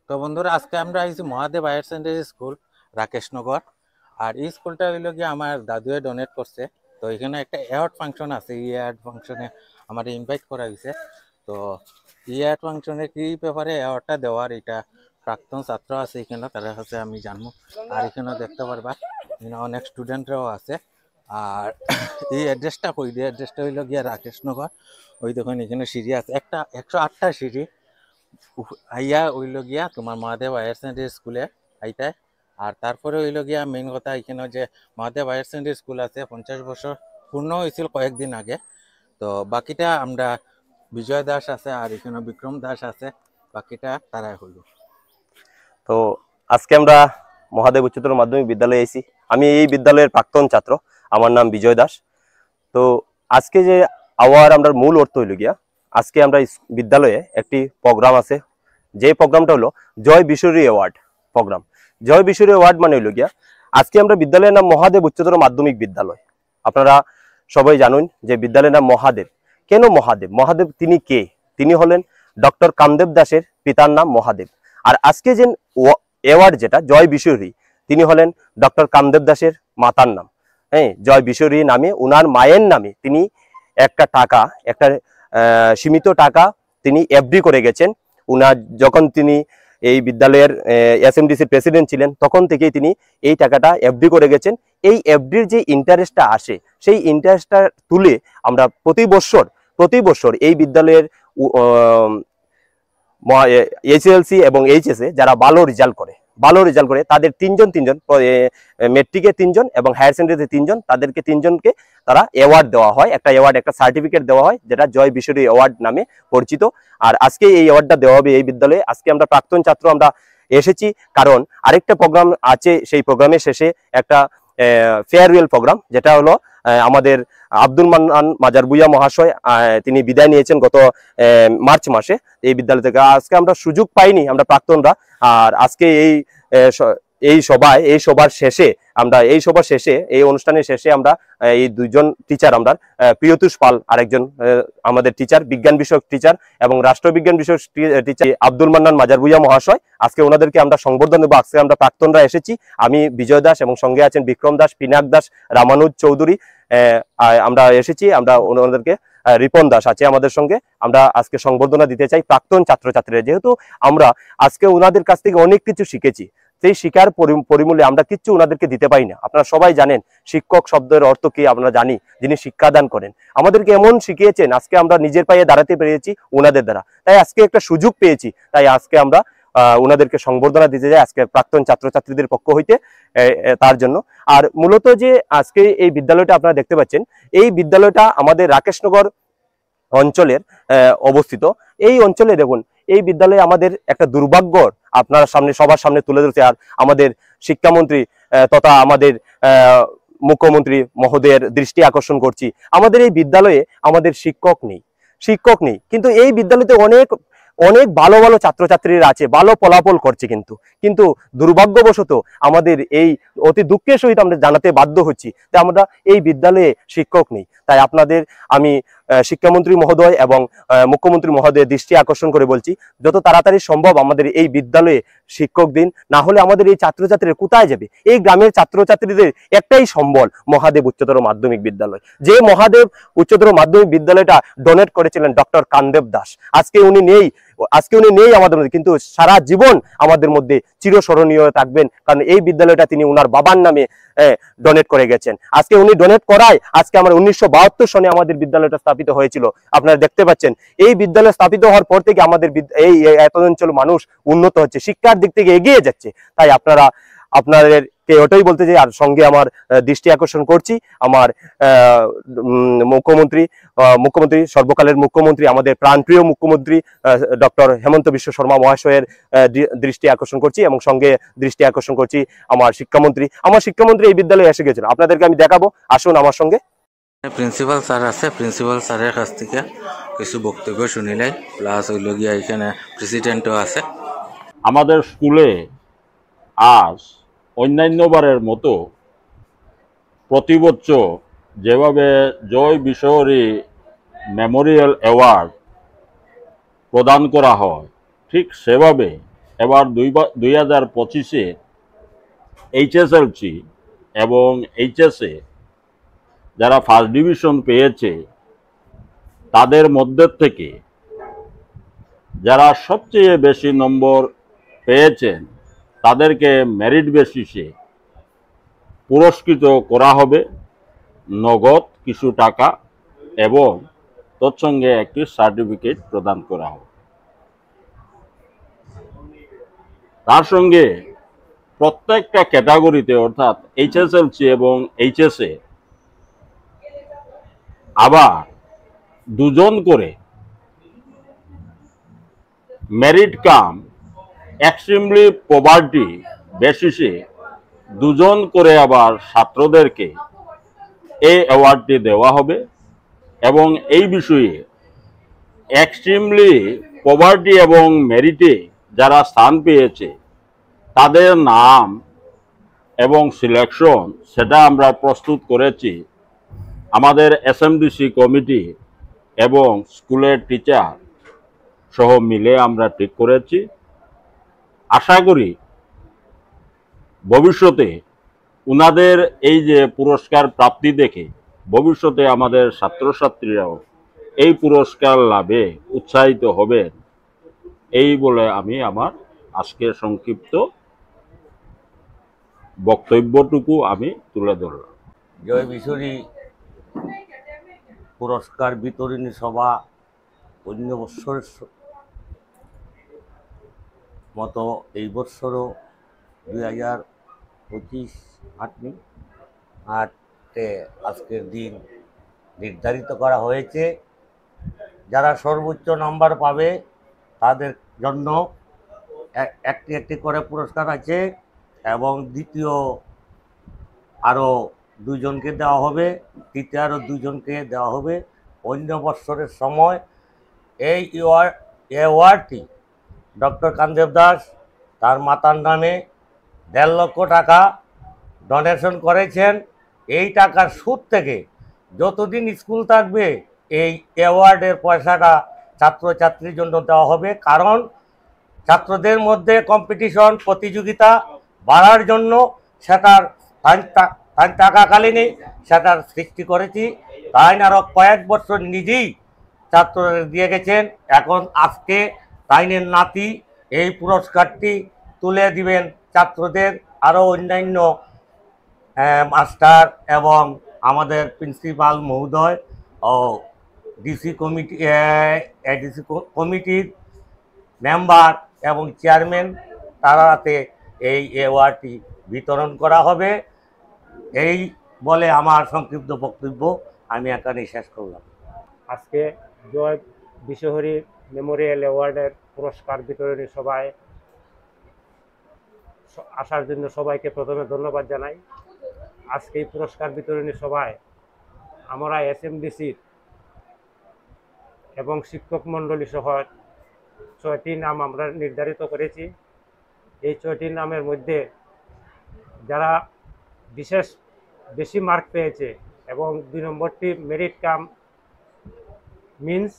তো বন্ধুরা, আজকে আমরা আইছি মহাদেব হায়ার সেকেন্ডারি স্কুল, রাকেশনগর। আর এই স্কুলটা হইল গিয়ে আমার দাদুয়ে ডোনেট করছে। তো এখানে একটা অ্যাওয়ার্ড ফাংশন আছে, এই অ্যাওয়ার্ড ফাংশনে আমার ইনভাইট করা হয়েছে। তো এই অ্যাওয়ার্ড ফাংশনে কি ব্যাপারে অ্যাওয়ার্ডটা দেওয়ার, এটা প্রাক্তন ছাত্র আছে এখানে, তারা কাছে আমি জানবো। আর এখানেও দেখতে পারবা এখানে অনেক স্টুডেন্টরাও আছে। আর এই অ্যাড্রেসটা কই দিয়ে, অ্যাড্রেসটা হইল গিয়ে রাকেশনগর। ওই দেখুন এখানে সিঁড়ি আছে, একটা 108টা সিঁড়ি আইয়া হইল গিয়া তোমার মহাদেব হায়ার সেকেন্ডারি স্কুলে আইতায়। আর তারপরে হইল গিয়া মেইন কথা এখানে যে মহাদেব হায়ার সেকেন্ডারি স্কুল আছে, 50 বছর পূর্ণ হয়েছিল কয়েকদিন আগে। তো বাকিটা আমরা বিজয় দাস আছে আর এখানে বিক্রম দাস আছে, বাকিটা তারাই হইল। তো আজকে আমরা মহাদেব উচ্চতর মাধ্যমিক বিদ্যালয়ে এসেছি। আমি এই বিদ্যালয়ের প্রাক্তন ছাত্র, আমার নাম বিজয় দাস। তো আজকে যে আওয়ার আমরা মূল অর্থ হইল গিয়া, আজকে আমরা বিদ্যালয়ে একটি প্রোগ্রাম আছে, যে প্রোগ্রামটা হলো জয় বিশ্বরী অ্যাওয়ার্ড প্রোগ্রাম। জয় বিশ্বরী অ্যাওয়ার্ড মানে হইল গিয়া, আজকে আমরা বিদ্যালয়ের নাম মহাদেব উচ্চতর মাধ্যমিক বিদ্যালয়। আপনারা সবাই জানুন যে বিদ্যালয়ের নাম মহাদেব। কেন মহাদেব? মহাদেব তিনি কে? তিনি হলেন ডক্টর কামদেব দাসের পিতার নাম মহাদেব। আর আজকে যে অ্যাওয়ার্ড যেটা জয় বিশ্বরী, তিনি হলেন ডক্টর কামদেব দাসের মাতার নাম। হ্যাঁ, জয় বিশ্বরী নামে উনার মায়ের নামে তিনি একটা টাকা, একটা সীমিত টাকা তিনি এফডি করে গেছেন। উনার যখন তিনি এই বিদ্যালয়ের এসএমডিসির প্রেসিডেন্ট ছিলেন, তখন থেকেই তিনি এই টাকাটা এফডি করে গেছেন। এই এফডির যে ইন্টারেস্টটা আসে, সেই ইন্টারেস্টটা তুলে আমরা প্রতি বছর এই বিদ্যালয়ের এসএসএলসি এবং এইচএসএ যারা ভালো রেজাল্ট করে তাদের তিনজন মেট্রিকে 3 জন এবং হায়ার সেকেন্ডারিতে 3 জন, তাদেরকে 3 জনকে তারা অ্যাওয়ার্ড দেওয়া হয়, একটা সার্টিফিকেট দেওয়া হয়, যেটা জয় বিশ্বরী অ্যাওয়ার্ড নামে পরিচিত। আর আজকে এই অ্যাওয়ার্ডটা দেওয়া হবে এই বিদ্যালয়ে। আজকে আমরা প্রাক্তন ছাত্র আমরা এসেছি, কারণ আরেকটা প্রোগ্রাম আছে। সেই প্রোগ্রামের শেষে একটা ফেয়ারওয়েল প্রোগ্রাম, যেটা হলো আমাদের আব্দুল মান্নান মাজার ভুঁইয়া মহাশয় তিনি বিদায় নিয়েছেন গত মার্চ মাসে এই বিদ্যালয় থেকে। আজকে আমরা সুযোগ পাইনি, আমরা প্রাক্তনরা। আর আজকে এই সভার শেষে এই অনুষ্ঠানের শেষে আমরা এই 2জন টিচার, আমরা প্রিয়তুষ পাল আরেকজন আমাদের টিচার, বিজ্ঞান বিষয়ক টিচার এবং রাষ্ট্রবিজ্ঞান বিষয়ক টিচার আব্দুল মান্নান মাজার ভুঁইয়া মহাশয়, আজকে ওনাদেরকে আমরা সংবর্ধনা দেবো। আজকে আমরা প্রাক্তনরা এসেছি, আমি বিজয় দাস এবং সঙ্গে আছেন বিক্রম দাস, পিনাক দাস, রামানুজ চৌধুরী। আমরা এসেছি, আমরা ওনাদেরকে রিপন দাস আছে আমাদের সঙ্গে। আমরা আজকে সংবর্ধনা দিতে চাই প্রাক্তন ছাত্রছাত্রীরা, যেহেতু আমরা আজকে ওনাদের কাছ থেকে অনেক কিছু শিখেছি। সেই শিক্ষার পরিমূল্যে আমরা কিচ্ছু ওনাদেরকে দিতে পারি না। আপনারা সবাই জানেন শিক্ষক শব্দের অর্থ কি, আমরা জানি, যিনি শিক্ষাদান করেন। আমাদেরকে এমন শিখিয়েছেন, আজকে আমরা নিজের পায়ে দাঁড়াতে পেরেছি ওনাদের দ্বারা। তাই আজকে একটা সুযোগ পেয়েছি, তাই আজকে আমরা ওনাদেরকে সংবর্ধনা দিতে যাই আজকে প্রাক্তন ছাত্রছাত্রীদের পক্ষ হইতে, তার জন্য। আর মূলত যে আজকে এই বিদ্যালয়টা আপনারা দেখতে পাচ্ছেন, এই বিদ্যালয়টা আমাদের রাকেশনগর অঞ্চলের অবস্থিত। এই অঞ্চলে দেখুন, এই বিদ্যালয়ে আমাদের একটা দুর্ভাগ্য আপনার সামনে, সবার সামনে তুলে ধরছে। আর আমাদের শিক্ষামন্ত্রী তথা আমাদের মুখ্যমন্ত্রী মহোদয়ের দৃষ্টি আকর্ষণ করছি, আমাদের এই বিদ্যালয়ে আমাদের শিক্ষক নেই। কিন্তু এই বিদ্যালয়তে অনেক অনেক ভালো ভালো ছাত্রছাত্রীরা আছে, ভালো ফলাফল করছে। কিন্তু দুর্ভাগ্যবশত আমাদের এই অতি দুঃখের সহিত আমরা জানাতে বাধ্য হচ্ছি যে আমরা এই বিদ্যালয়ে শিক্ষক নেই। তাই আপনাদের আমি শিক্ষামন্ত্রী মহোদয় এবং মুখ্যমন্ত্রী মহোদয়ের দৃষ্টি আকর্ষণ করে বলছি, যত তাড়াতাড়ি সম্ভব আমাদের এই বিদ্যালয়ে শিক্ষক দিন। না হলে আমাদের এই ছাত্রছাত্রীরা কোথায় যাবে? এই গ্রামের ছাত্রছাত্রীদের একটাই সম্বল মহাদেব উচ্চতর মাধ্যমিক বিদ্যালয়। যে মহাদেব উচ্চতর মাধ্যমিক বিদ্যালয়টা ডোনেট করেছিলেন ডক্টর কামদেব দাস, আজকে উনি নেই আমাদের মধ্যে, কিন্তু সারা জীবন আমাদের মধ্যে চিরস্মরণীয় থাকবেন, কারণ এই বিদ্যালয়টা তিনি উনার বাবার নামে ডোনেট করে গেছেন। আজকে উনি ডোনেট করায় আজকে আমরা 1972 সনে আমাদের বিদ্যালয়টা স্থাপিত হয়েছিল। আপনারা দেখতে পাচ্ছেন, এই বিদ্যালয় স্থাপিত হওয়ার পর থেকে আমাদের এই এত অঞ্চল মানুষ উন্নত হচ্ছে, শিক্ষার দিক থেকে এগিয়ে যাচ্ছে। তাই আপনাদেরকে ওটাই বলতে চাই। আর সঙ্গে আমার দৃষ্টি আকর্ষণ করছি আমার মুখ্যমন্ত্রী সর্বকালের মুখ্যমন্ত্রী, আমাদের প্রাণপ্রিয় মুখ্যমন্ত্রী ডক্টর হেমন্ত বিশ্ব শর্মা মহাশয়ের দৃষ্টি আকর্ষণ করছি, এবং সঙ্গে দৃষ্টি আকর্ষণ করছি আমার শিক্ষামন্ত্রী এই বিদ্যালয়ে এসে গেছিল। আপনাদেরকে আমি দেখাবো, আসুন আমার সঙ্গে। প্রিন্সিপাল স্যার আছে, প্রিন্সিপাল স্যারের কাছ থেকে কিছু বক্তব্য শুনিলাই, প্লাস হইল গিয়া এখানে প্রেসিডেন্টও আছে। আমাদের স্কুলে আজ অন্যান্যবারের মতো প্রতি বছর যেভাবে জয় বিশ্বরী মেমোরিয়াল অ্যাওয়ার্ড প্রদান করা হয়, ঠিক সেভাবে এবার 2025-এ HSLC এবং HSA যারা ফার্স্ট ডিভিশন পেয়েছে তাদের মধ্যে থেকে যারা সবচেয়ে বেশি নম্বর পেয়েছেন তাদেরকে মেরিট বেসিসে পুরস্কৃত করা হবে নগদ কিছু টাকা এবং তৎসঙ্গে একটি সার্টিফিকেট প্রদান করা হবে। তার সঙ্গে প্রত্যেকটা ক্যাটাগরিতে অর্থাৎ HSLC এবং HSA আবার 2 জন করে মেরিট কাম এক্সট্রিমলি পভার্টি বেসিসে 2 জন করে আবার ছাত্রদেরকে এই অ্যাওয়ার্ডটি দেওয়া হবে এবং এই বিষয়ে এক্সট্রিমলি পভার্টি এবং মেরিটে যারা স্থান পেয়েছে তাদের নাম এবং সিলেকশন সেটা আমরা প্রস্তুত করেছি আমাদের SMDC কমিটি এবং স্কুলের টিচার সহ মিলে আমরা ঠিক করেছি। আশা করি ভবিষ্যতে উনাদের এই যে পুরস্কার প্রাপ্তি দেখে ভবিষ্যতে আমাদের ছাত্রছাত্রীরাও এই পুরস্কার লাভে উৎসাহিত হবেন এই বলে আমি আমার আজকের সংক্ষিপ্ত বক্তব্যটুকু আমি তুলে ধরলাম। জয় বিশরী পুরস্কার বিতরণী সভা অন্য বৎসরের মতো এই বৎসরও 2025 আটে আজকের দিন নির্ধারিত করা হয়েছে। যারা সর্বোচ্চ নাম্বার পাবে তাদের জন্য একটি করে পুরস্কার আছে এবং দ্বিতীয় আরও 2 জনকে দেওয়া হবে, তৃতীয় আরও 2 জনকে দেওয়া হবে। অন্য বৎসরের সময় এই অ্যাওয়ার্ডটি ডক্টর কামদেব দাস তার মাতার নামে 1.5 লক্ষ টাকা ডোনেশন করেছেন। এই টাকার সুদ থেকে যতদিন স্কুল থাকবে এই অ্যাওয়ার্ডের পয়সাটা ছাত্রছাত্রীর জন্য দেওয়া হবে, কারণ ছাত্রদের মধ্যে কম্পিটিশন প্রতিযোগিতা বাড়ার জন্য সেটার থাকাকালীনই সেটার সৃষ্টি করেছি। তাই আরও কয়েক বছর নিজেই ছাত্রদের দিয়ে গেছেন। এখন আজকে তাইনের নাতি এই পুরস্কারটি তুলে দিবেন ছাত্রদের। আরও অন্যান্য মাস্টার এবং আমাদের প্রিন্সিপাল মহোদয় ও ডিসি কমিটির মেম্বার এবং চেয়ারম্যান তারাতে এই অ্যাওয়ার্ডটি বিতরণ করা হবে। এই বলে আমার সংক্ষিপ্ত বক্তব্য আমি এখানেই শেষ করলাম। আজকে জয় বিশহরী মেমোরিয়াল অ্যাওয়ার্ডের পুরস্কার বিতরণী সভায় আসার জন্য সবাইকে প্রথমে ধন্যবাদ জানাই। আজকে এই পুরস্কার বিতরণী সভায় আমরা SMDCর এবং শিক্ষক মণ্ডলী সহ 6টি নাম আমরা নির্ধারিত করেছি। এই 6টি নামের মধ্যে যারা বেশি মার্ক পেয়েছে এবং 2 নম্বরটি মেরিট কাম মিন্স,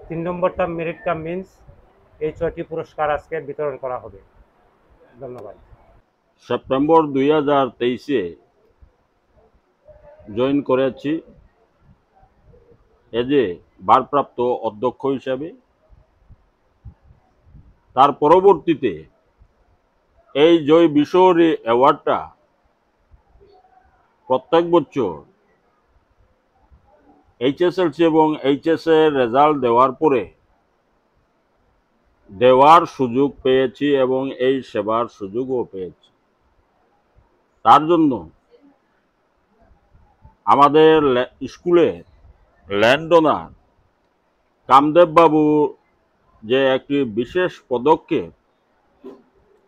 3 নম্বরটা মেরিট কাম মিন্স, এই 6টি পুরস্কার আজকে বিতরণ করা হবে। ধন্যবাদ। সেপ্টেম্বর 2023-এ জয়েন করেছি এজ এ ভারপ্রাপ্ত অধ্যক্ষ হিসাবে। তার পরবর্তীতে এই জয় বিশহরী অ্যাওয়ার্ডটা প্রত্যেক বছর HSLC এবং HSA রেজাল্ট দেওয়ার পরে দেওয়ার সুযোগ পেয়েছি এবং এই সেবার সুযোগও পেয়েছি। তার জন্য আমাদের স্কুলে ল্যান্ড ওনার কামদেব বাবু যে একটি বিশেষ পদক্ষেপ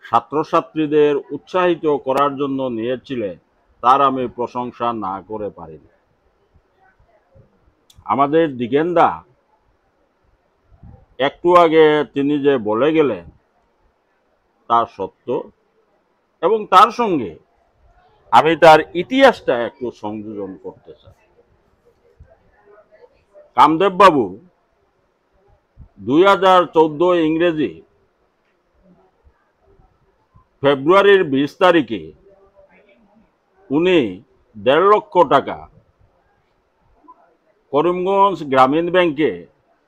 ছাত্রছাত্রীদের উৎসাহিত করার জন্য নিয়েছিলেন তার আমি প্রশংসা না করে পারি না। আমাদের দিগেন্দা একটু আগে তিনি যে বলে গেলেন তা সত্য, এবং তার সঙ্গে আমি তার ইতিহাসটা একটু সংযোজন করতে চাই। কামদেব বাবু 2014 ইংরেজি ফেব্রুয়ারির 20 তারিখে উনি 1.5 লক্ষ টাকা করিমগঞ্জ গ্রামীণ ব্যাংকে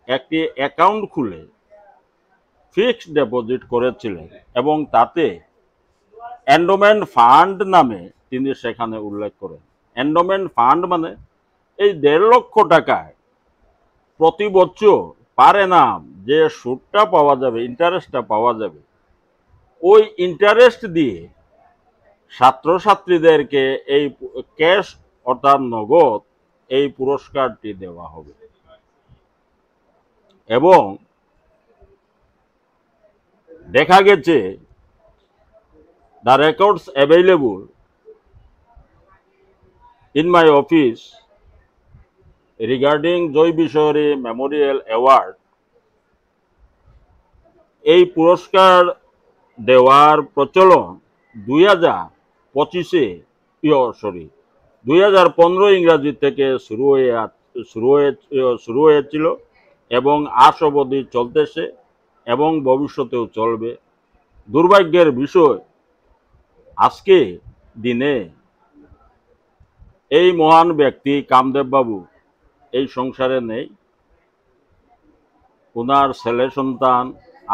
একটি অ্যাকাউন্ট খুলে ফিক্সড ডিপোজিট করেছিলেন এবং তাতে এন্ডোমেন্ট ফান্ড নামে তিনি সেখানে উল্লেখ করেন। এন্ডোমেন্ট ফান্ড মানে এই 1.5 লক্ষ টাকায় প্রতি বছর পারে নাম যে সুদটা পাওয়া যাবে, ইন্টারেস্টটা পাওয়া যাবে, ওই ইন্টারেস্ট দিয়ে ছাত্রছাত্রীদেরকে এই ক্যাশ অর্থাৎ নগদ এই পুরস্কারটি দেওয়া হবে। এবং দেখা গেছে the records available in my office regarding Joy Bishori Memorial Award, এই পুরস্কার দেওয়ার প্রচলন 2015 ইংরাজি থেকে শুরু হয়েছিল এবং আজ অবধি চলতেছে এবং ভবিষ্যতেও চলবে। দুর্ভাগ্যের বিষয়, আজকে দিনে এই মহান ব্যক্তি কামদেব বাবু এই সংসারে নেই। ওনার ছেলে সন্তান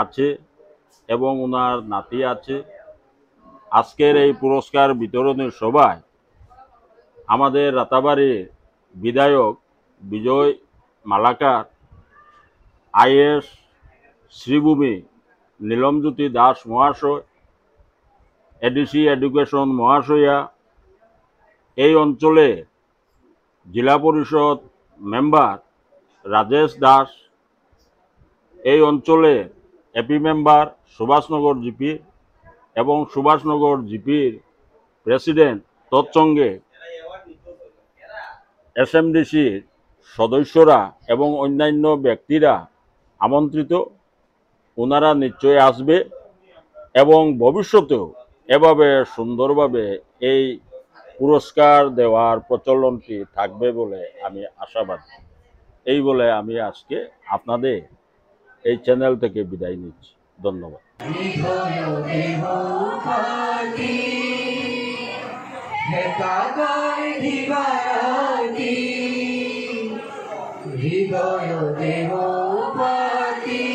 আছে এবং ওনার নাতি আছে। আজকের এই পুরস্কার বিতরণের সভায় আমাদের রাতাবাড়ির বিধায়ক বিজয় মালাকার, আইএস শ্রীভূমি নীলমজ্যোতি দাস মহাশয়, এডিসি এডুকেশন মহাশয়া, এই অঞ্চলে জেলা পরিষদ মেম্বার রাজেশ দাস, এই অঞ্চলে এপি মেম্বার সুভাষনগর জিপি এবং সুভাষনগর জিপির প্রেসিডেন্ট, তৎসঙ্গে এসএমডিসির সদস্যরা এবং অন্যান্য ব্যক্তিরা আমন্ত্রিত। ওনারা নিশ্চয়ই আসবে এবং ভবিষ্যতেও এভাবে সুন্দরভাবে এই পুরস্কার দেওয়ার প্রচলনটি থাকবে বলে আমি আশাবাদী। এই বলে আমি আজকে আপনাদের এই চ্যানেল থেকে বিদায় নিচ্ছি। ধন্যবাদ। হৃদয় দেহপতি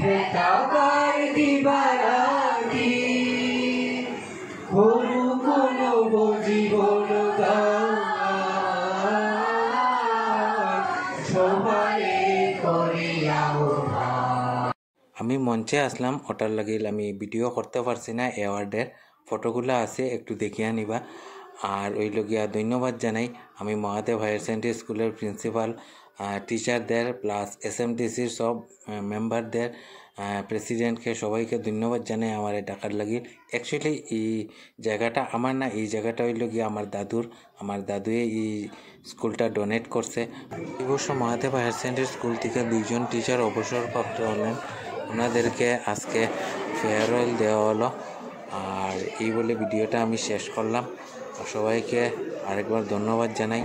হেতাকার দিবারাতি হরু কোনো জীবন সবাই করিয়া। আমি মঞ্চে আসলাম, ওটার লাগিল আমি ভিডিও করতে পারছি না। অ্যাওয়ার্ডের ফটোগুলো আছে, একটু দেখিয়া নিবা। আর ওই লগিয়া ধন্যবাদ জানাই আমি মহাদেব হায়ার সেকেন্ডারি স্কুলের প্রিন্সিপাল, টিচারদের প্লাস এসএমটিসির সব মেম্বারদের, প্রেসিডেন্টকে, সবাইকে ধন্যবাদ জানাই আমার ডাকার লাগিল। অ্যাকচুয়ালি এই জায়গাটা আমার না, এই জায়গাটা হইল গিয়ে আমার দাদুর। আমার দাদুয়ে এই স্কুলটা ডোনেট করছে। এই বছর মহাদেব হায়ার সেকেন্ডারি স্কুল থেকে 2 জন টিচার অবসরপ্রাপ্ত হলেন, ওনাদেরকে আজকে ফেয়ারওয়েল দেওয়া হলো। আর এই বলে ভিডিওটা আমি শেষ করলাম। সবাইকে আরেকবার ধন্যবাদ জানাই।